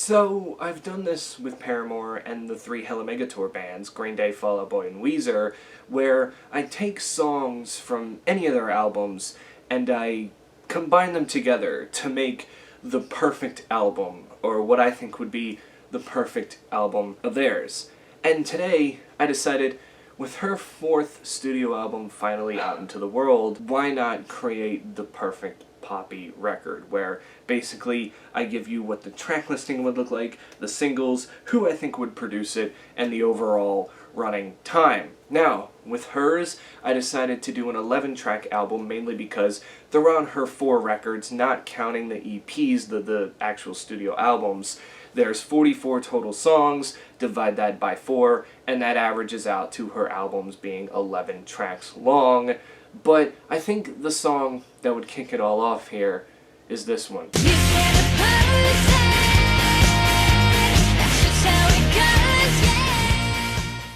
So, I've done this with Paramore and the three Hella Megatour bands, Green Day, Fall Out Boy, and Weezer, where I take songs from any of their albums and I combine them together to make the perfect album, or what I think would be the perfect album of theirs. And today, I decided, with her fourth studio album finally out into the world, why not create the perfect Poppy record, where basically I give you what the track listing would look like, the singles, who I think would produce it, and the overall running time. Now, with hers, I decided to do an 11-track album, mainly because they're on her 4 records, not counting the EPs, the actual studio albums. There's 44 total songs, divide that by 4, and that averages out to her albums being 11 tracks long. But I think the song that would kick it all off here is this one.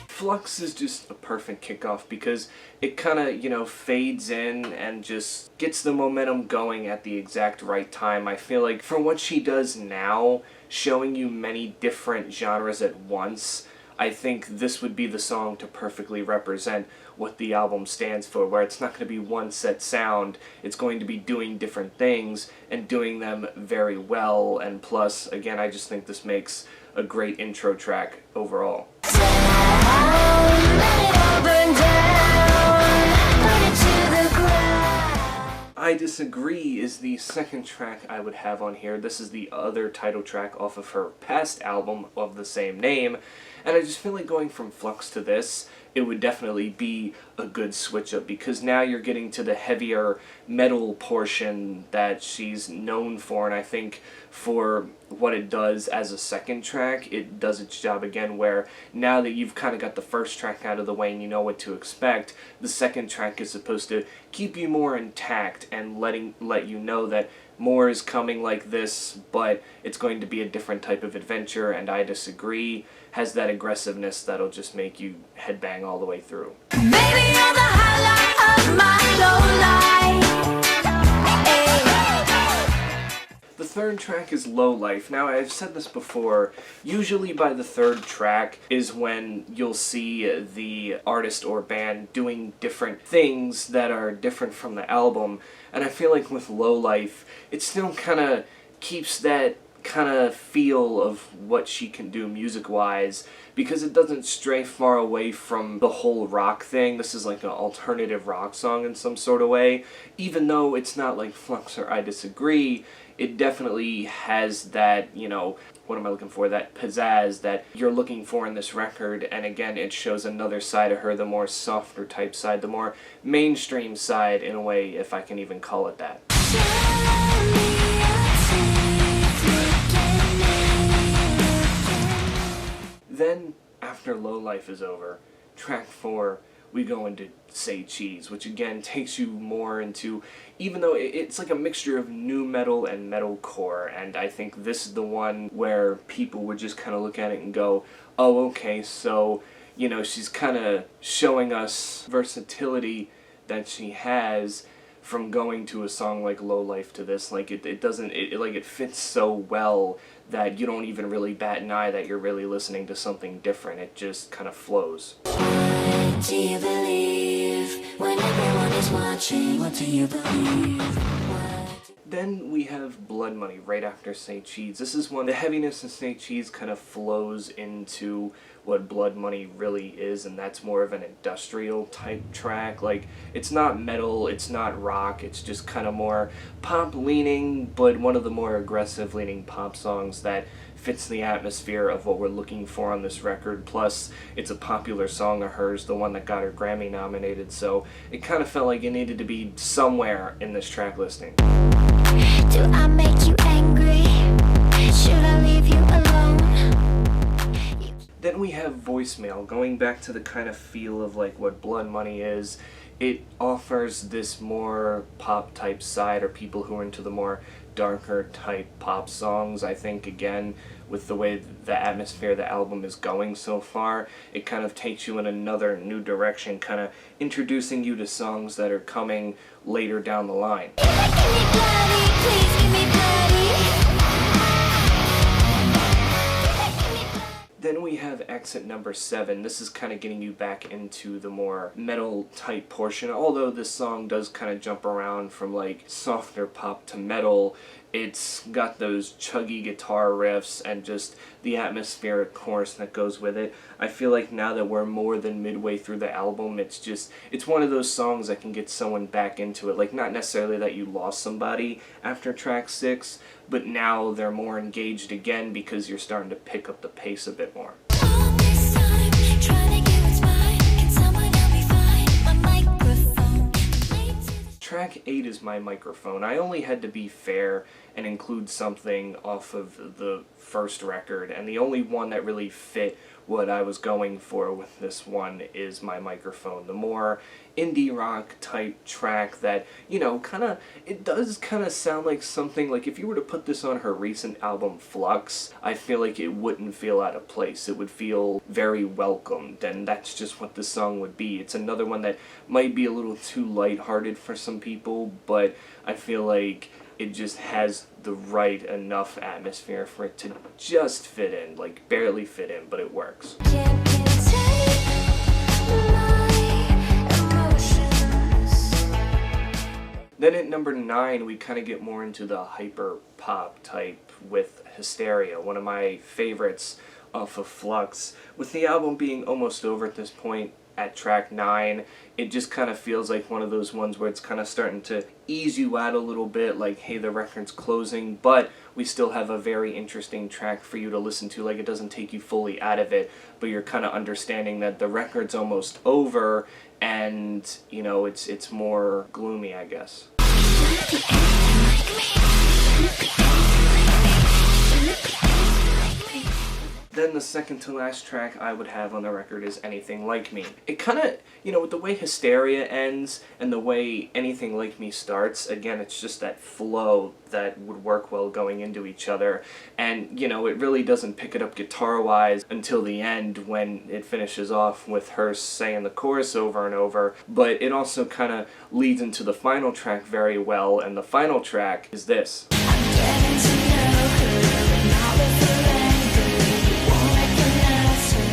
Flux is just a perfect kickoff because it kind of, fades in and just gets the momentum going at the exact right time. I feel like for what she does now, showing you many different genres at once, I think this would be the song to perfectly represent what the album stands for, where it's not going to be one set sound, it's going to be doing different things and doing them very well, and plus, again, I just think this makes a great intro track overall. I Disagree is the second track I would have on here. This is the other title track off of her past album of the same name, and I just feel like going from Flux to this, it would definitely be a good switch up, because now you're getting to the heavier metal portion that she's known for, and I think for what it does as a second track, it does its job again, where now that you've kind of got the first track out of the way and you know what to expect, the second track is supposed to keep you more intact and let you know that more is coming like this, but it's going to be a different type of adventure, and I Disagree has that aggressiveness that'll just make you headbang all the way through. Baby, you're the highlight of my low life. The third track is Lowlife. Now, I've said this before, usually by the third track is when you'll see the artist or band doing different things that are different from the album, and I feel like with Lowlife, it still kind of keeps that kind of feel of what she can do music-wise, because it doesn't stray far away from the whole rock thing. This is like an alternative rock song in some sort of way. Even though it's not like Flux or I Disagree, it definitely has that, what am I looking for, that pizzazz that you're looking for in this record, and again, it shows another side of her, the more softer type side, the more mainstream side, in a way, if I can even call it that. Then, after Lowlife is over, track 4, we go into Say Cheese, which again takes you more into, even though it's like a mixture of nu metal and metalcore, and I think this is the one where people would just kind of look at it and go, oh, okay, so, she's kind of showing us versatility that she has from going to a song like Lowlife to this. Like, it fits so well that you don't even really bat an eye that you're really listening to something different. It just kind of flows. What do you believe when everyone is watching? What do you believe? Then we have Bloodmoney right after Say Cheese. This is when the heaviness of Say Cheese kind of flows into what Bloodmoney really is, and that's more of an industrial type track. Like, it's not metal, it's not rock, it's just kind of more pop leaning, but one of the more aggressive leaning pop songs that fits the atmosphere of what we're looking for on this record. Plus, it's a popular song of hers, the one that got her Grammy nominated, so it kind of felt like it needed to be somewhere in this track listing. Do I make you angry? Should I leave you alone? Then we have Voicemail, going back to the kind of feel of like what Bloodmoney is. It offers this more pop type side, or people who are into the more darker type pop songs. I think, again, with the way the atmosphere of the album is going so far, it kind of takes you in another new direction, kind of introducing you to songs that are coming later down the line. Give me bloody, please give me bloody. tracks at number 7, this is kind of getting you back into the more metal type portion. Although this song does kind of jump around from like softer pop to metal, it's got those chuggy guitar riffs and just the atmospheric chorus that goes with it. I feel like now that we're more than midway through the album, it's one of those songs that can get someone back into it. Like, not necessarily that you lost somebody after track 6, but now they're more engaged again because you're starting to pick up the pace a bit more. All this time, trying to get what's mine. Can someone help me find my microphone? Late to the Track 8 is My Microphone. I only had to be fair and include something off of the first record, and the only one that really fit what I was going for with this one is My Microphone. The more indie rock type track that, you know, it does kind of sound like something, like if you were to put this on her recent album Flux, I feel like it wouldn't feel out of place. It would feel very welcomed, and that's just what this song would be. It's another one that might be a little too lighthearted for some people, but I feel like it just has the right enough atmosphere for it to just fit in, like barely fit in, but it works. can't contain my emotions. Then at number 9, we kind of get more into the hyper pop type with Hysteria, one of my favorites off of Flux. With the album being almost over at this point, at track 9, it just kind of feels like one of those ones where it's kind of starting to ease you out a little bit, like, hey, the record's closing, but we still have a very interesting track for you to listen to. Like, it doesn't take you fully out of it, but you're kind of understanding that the record's almost over, and, you know, it's more gloomy, I guess. Then the second to last track I would have on the record is Anything Like Me. It kind of, you know, with the way Hysteria ends and the way Anything Like Me starts, again, it's just that flow that would work well going into each other. And, you know, it really doesn't pick it up guitar-wise until the end when it finishes off with her saying the chorus over and over. But it also kind of leads into the final track very well, and the final track is this. Getting to know her and all of her anger. Won't recognize her.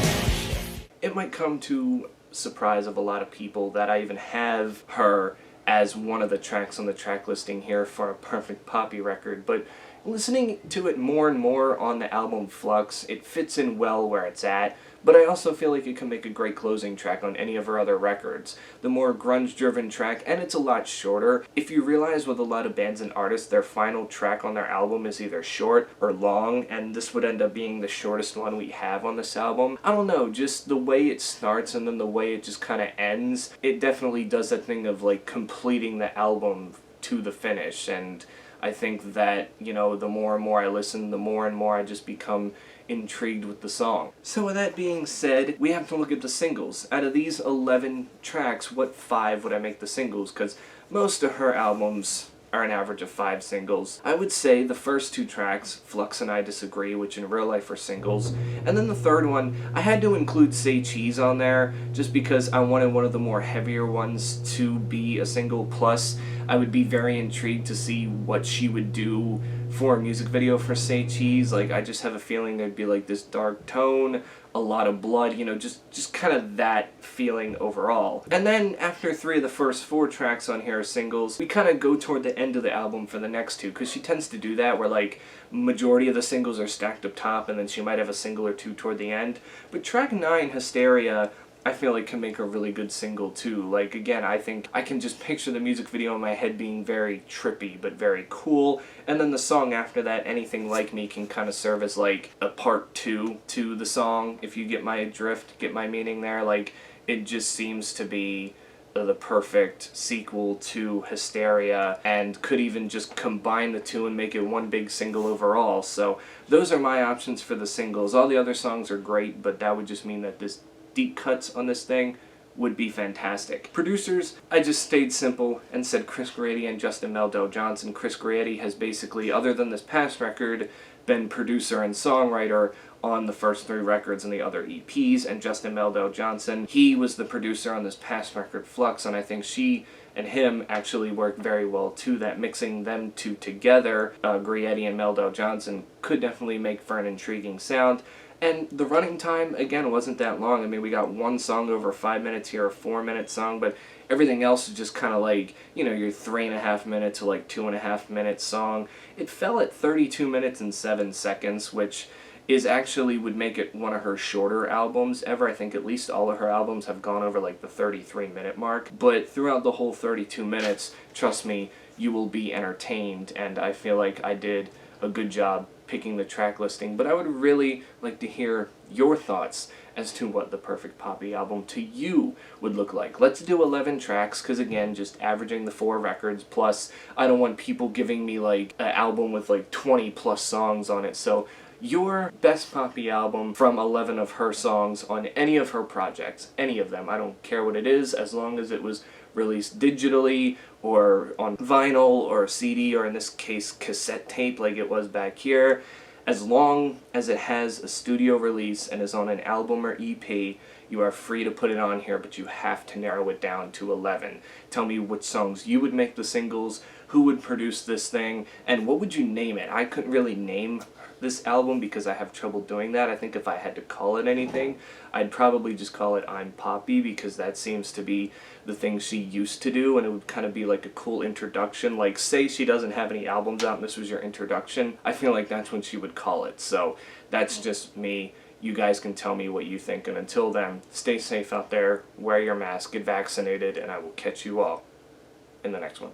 It might come to surprise of a lot of people that I even have her as one of the tracks on the track listing here for a Perfect Poppy record, but listening to it more and more on the album Flux, it fits in well where it's at, but I also feel like it can make a great closing track on any of her other records. The more grunge-driven track, and it's a lot shorter. If you realize with a lot of bands and artists, their final track on their album is either short or long, and this would end up being the shortest one we have on this album. I don't know, just the way it starts and then the way it just kind of ends, it definitely does that thing of like completing the album to the finish, and I think that, you know, the more and more I listen, the more and more I just become intrigued with the song. So with that being said, we have to look at the singles. Out of these 11 tracks, what 5 would I make the singles? Because most of her albums are an average of 5 singles. I would say the first 2 tracks, Flux and I Disagree, which in real life are singles, and then the third one, I had to include Say Cheese on there just because I wanted one of the more heavier ones to be a single, plus I would be very intrigued to see what she would do for a music video for Say Cheese. Like, I just have a feeling there'd be like this dark tone, a lot of blood, you know, just kind of that feeling overall. And then after 3 of the first 4 tracks on here are singles, we kind of go toward the end of the album for the next 2, because she tends to do that where like majority of the singles are stacked up top and then she might have a single or 2 toward the end. But track 9, Hysteria, I feel like can make a really good single too. Like, again, I think I can just picture the music video in my head being very trippy but very cool, and then the song after that, Anything Like Me, can kind of serve as like a part 2 to the song, if you get my drift, get my meaning there. Like, it just seems to be the perfect sequel to Hysteria, and could even just combine the two and make it one big single overall. So those are my options for the singles. All the other songs are great, but that would just mean that this deep cuts on this thing would be fantastic. Producers, I just stayed simple and said Chris Grady and Justin Meldell Johnson. Chris Grady has basically, other than this past record, been producer and songwriter on the first 3 records and the other EPs, and Justin Meldau Johnson, he was the producer on this past record, Flux, and I think she and him actually worked very well too. That mixing them two together, Grietti and Meldau Johnson, could definitely make for an intriguing sound. And the running time, again, wasn't that long. I mean, we got one song over 5 minutes here, a 4-minute song, but everything else is just kind of like, you know, your 3.5 minute to like 2.5 minute song. It fell at 32 minutes and 7 seconds, which is actually would make it one of her shorter albums ever. I think at least all of her albums have gone over like the 33-minute mark. But throughout the whole 32 minutes, trust me, you will be entertained, and I feel like I did a good job picking the track listing. But I would really like to hear your thoughts as to what the perfect Poppy album to you would look like. Let's do 11 tracks, because again, just averaging the 4 records, plus I don't want people giving me like an album with like 20 plus songs on it. So your best Poppy album from 11 of her songs on any of her projects, any of them, I don't care what it is, as long as it was released digitally or on vinyl or CD, or in this case cassette tape like it was back here. As long as it has a studio release and is on an album or EP, you are free to put it on here, but you have to narrow it down to 11. Tell me which songs you would make the singles, who would produce this thing, and what would you name it? I couldn't really name this album because I have trouble doing that. I think if I had to call it anything, I'd probably just call it I'm Poppy, because that seems to be the thing she used to do, and it would kind of be like a cool introduction. Like, say she doesn't have any albums out and this was your introduction, I feel like that's when she would call it. So that's just me. You guys can tell me what you think, and until then, stay safe out there, wear your mask, get vaccinated, and I will catch you all in the next one.